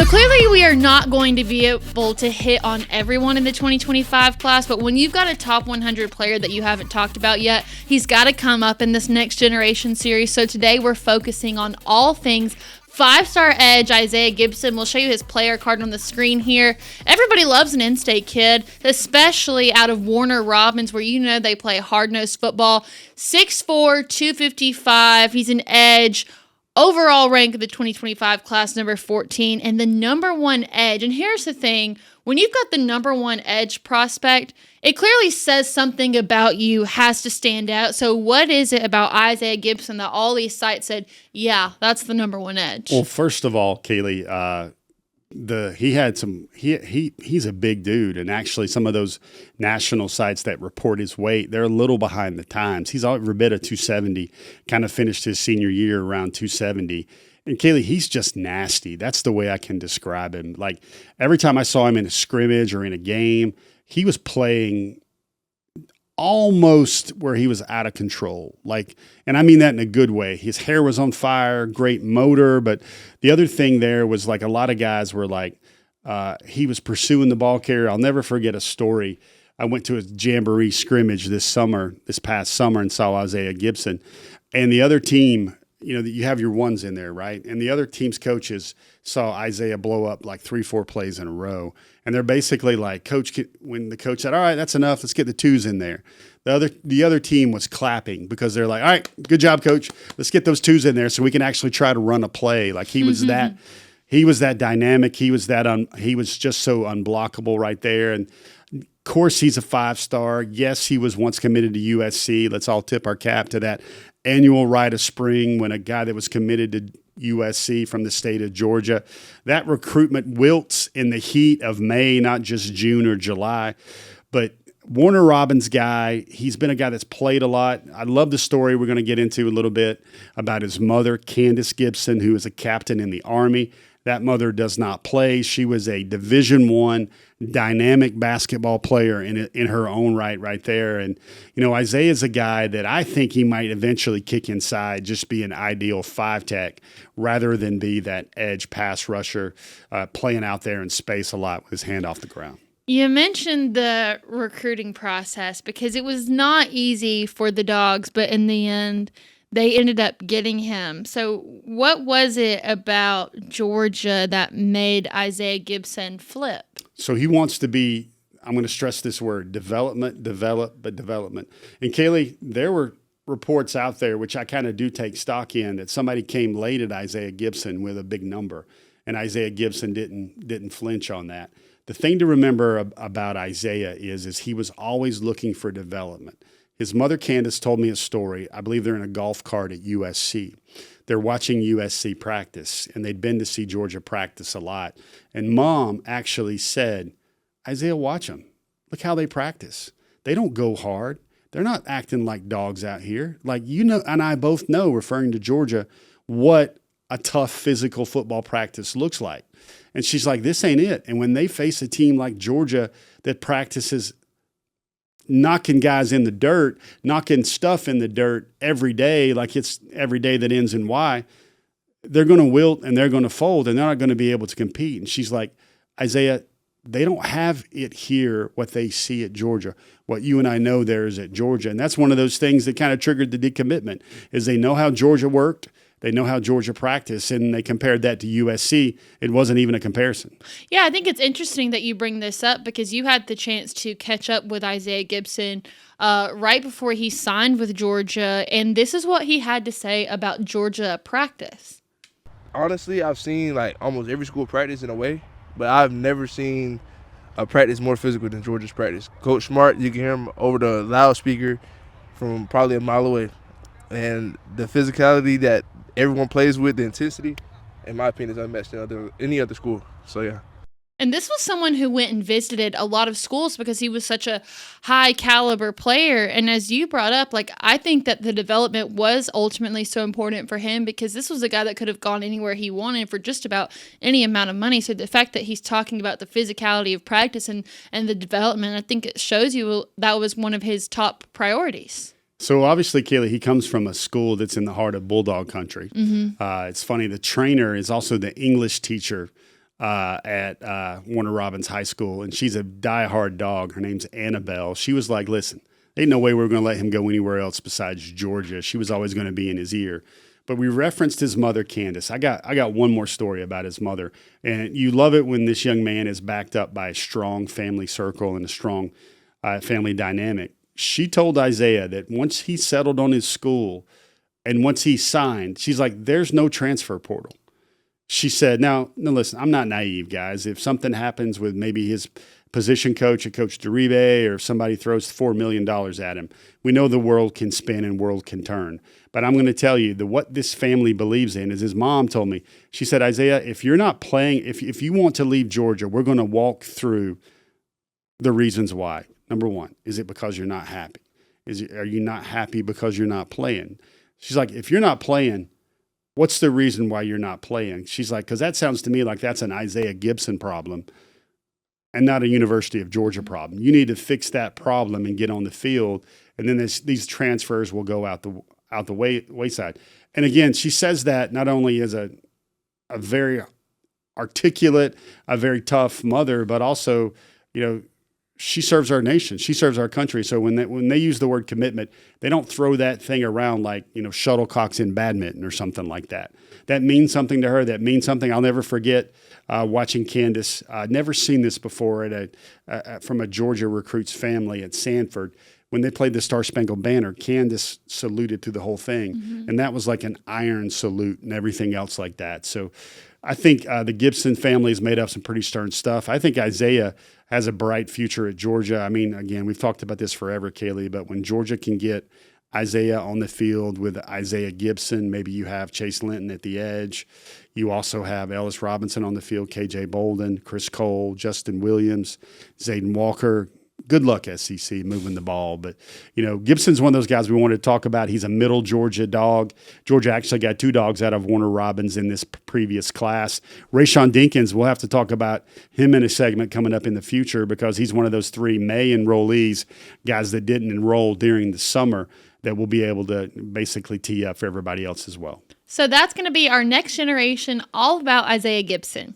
So clearly we are not going to be able to hit on everyone in the 2025 class, but when you've got a top 100 player that you haven't talked about yet, he's got to come up in this next generation series. So today we're focusing on all things five-star edge Isaiah Gibson. We'll show you his player card on the screen here. Everybody loves an in-state kid, especially out of Warner Robins, where you know they play hard-nosed football. 6'4", 255. He's an edge. Overall rank of the 2025 class, number 14, and the number one edge. And here's the thing. When you've got the number one edge prospect, it clearly says something about you has to stand out. So what is it about Isaiah Gibson that all these sites said, yeah, that's the number one edge? Well, first of all, Kaylee, he's a big dude, and actually some of those national sites that report his weight, they're a little behind the times. He's every bit of 270, kind of finished his senior year around 270. And Kaylee, he's just nasty. That's the way I can describe him. Like every time I saw him in a scrimmage or in a game, he was playing almost where he was out of control. Like, and I mean that in a good way. His hair was on fire, great motor. But the other thing there was like a lot of guys were like, he was pursuing the ball carrier. I'll never forget a story. I went to a jamboree scrimmage this past summer, and saw Isaiah Gibson. And the other team, you know, you have your ones in there, right? And the other team's coaches saw Isaiah blow up like 3-4 plays in a row. And they're basically like, when the coach said, all right, that's enough, let's get the twos in there. The other team was clapping because they're like, all right, good job, coach. Let's get those twos in there so we can actually try to run a play. Like he was that dynamic. He was just so unblockable right there. And of course, he's a 5-star. Yes, he was once committed to USC. Let's all tip our cap to that annual rite of spring when a guy that was committed to USC from the state of Georgia. That recruitment wilts in the heat of May, not just June or July. But Warner Robins guy, he's been a guy that's played a lot. I love the story we're going to get into a little bit about his mother, Candace Gibson, who is a captain in the Army. That mother does not play. She was a Division I dynamic basketball player in her own right there. And, you know, Isaiah's a guy that I think he might eventually kick inside, just be an ideal 5-tech rather than be that edge pass rusher playing out there in space a lot with his hand off the ground. You mentioned the recruiting process because it was not easy for the Dawgs, but in the end, they ended up getting him. So what was it about Georgia that made Isaiah Gibson flip? So he wants to be, I'm going to stress this word, development. And Kaylee, there were reports out there, which I kind of do take stock in, that somebody came late at Isaiah Gibson with a big number, and Isaiah Gibson didn't flinch on that. The thing to remember about Isaiah is he was always looking for development. His mother, Candace, told me a story. I believe they're in a golf cart at USC. They're watching USC practice, and they'd been to see Georgia practice a lot. And Mom actually said, Isaiah, watch them. Look how they practice. They don't go hard. They're not acting like dogs out here. Like, you know, and I both know, referring to Georgia, what a tough physical football practice looks like. And she's like, this ain't it. And when they face a team like Georgia that practices knocking guys in the dirt, knocking stuff in the dirt every day, like it's every day that ends in Y, they're going to wilt and they're going to fold and they're not going to be able to compete. And she's like, Isaiah, they don't have it here, what they see at Georgia. What you and I know there is at Georgia. And that's one of those things that kind of triggered the decommitment, is they know how Georgia worked. They know how Georgia practiced, and they compared that to USC. It wasn't even a comparison. Yeah, I think it's interesting that you bring this up because you had the chance to catch up with Isaiah Gibson right before he signed with Georgia, and this is what he had to say about Georgia practice. Honestly, I've seen like almost every school practice in a way, but I've never seen a practice more physical than Georgia's practice. Coach Smart, you can hear him over the loudspeaker from probably a mile away. And the physicality that everyone plays with, the intensity, in my opinion, is unmatched in any other school. So, yeah. And this was someone who went and visited a lot of schools because he was such a high caliber player. And as you brought up, like, I think that the development was ultimately so important for him because this was a guy that could have gone anywhere he wanted for just about any amount of money. So the fact that he's talking about the physicality of practice and the development, I think it shows you that was one of his top priorities. So obviously, Kaylee, he comes from a school that's in the heart of Bulldog country. Mm-hmm. It's funny, the trainer is also the English teacher at Warner Robins High School, and she's a diehard dog. Her name's Annabelle. She was like, listen, ain't no way we're going to let him go anywhere else besides Georgia. She was always going to be in his ear. But we referenced his mother, Candace. I got one more story about his mother. And you love it when this young man is backed up by a strong family circle and a strong family dynamic. She told Isaiah that once he settled on his school and once he signed, she's like, there's no transfer portal. She said, now listen, I'm not naive, guys. If something happens with maybe his position coach at Coach Deribe, or if somebody throws $4 million at him, we know the world can spin and world can turn. But I'm going to tell you that what this family believes in is his mom told me, she said, Isaiah, if you're not playing, if you want to leave Georgia, we're going to walk through the reasons why. Number one, is it because you're not happy? Are you not happy because you're not playing? She's like, if you're not playing, what's the reason why you're not playing? She's like, because that sounds to me like that's an Isaiah Gibson problem and not a University of Georgia problem. You need to fix that problem and get on the field, and then these transfers will go out the wayside. And again, she says that not only as a very articulate, a very tough mother, but also, she serves our nation. She serves our country. So when they use the word commitment, they don't throw that thing around like, shuttlecocks in badminton or something like that. That means something to her. That means something. I'll never forget watching Candace. I'd never seen this before from a Georgia recruit's family at Sanford. When they played the Star Spangled Banner, Candace saluted through the whole thing. Mm-hmm. And that was like an iron salute and everything else like that. So I think the Gibson family has made up some pretty stern stuff. I think Isaiah has a bright future at Georgia. I mean, again, we've talked about this forever, Kaylee, but when Georgia can get Isaiah on the field with Isaiah Gibson, maybe you have Chase Linton at the edge. You also have Ellis Robinson on the field, KJ Bolden, Chris Cole, Justin Williams, Zayden Walker. Good luck, SEC, moving the ball. But, Gibson's one of those guys we wanted to talk about. He's a middle Georgia dog. Georgia actually got 2 dogs out of Warner Robins in this previous class. Rayshawn Dinkins, we'll have to talk about him in a segment coming up in the future because he's one of those 3 May enrollees, guys that didn't enroll during the summer, that will be able to basically tee up for everybody else as well. So that's going to be our next generation, all about Isaiah Gibson.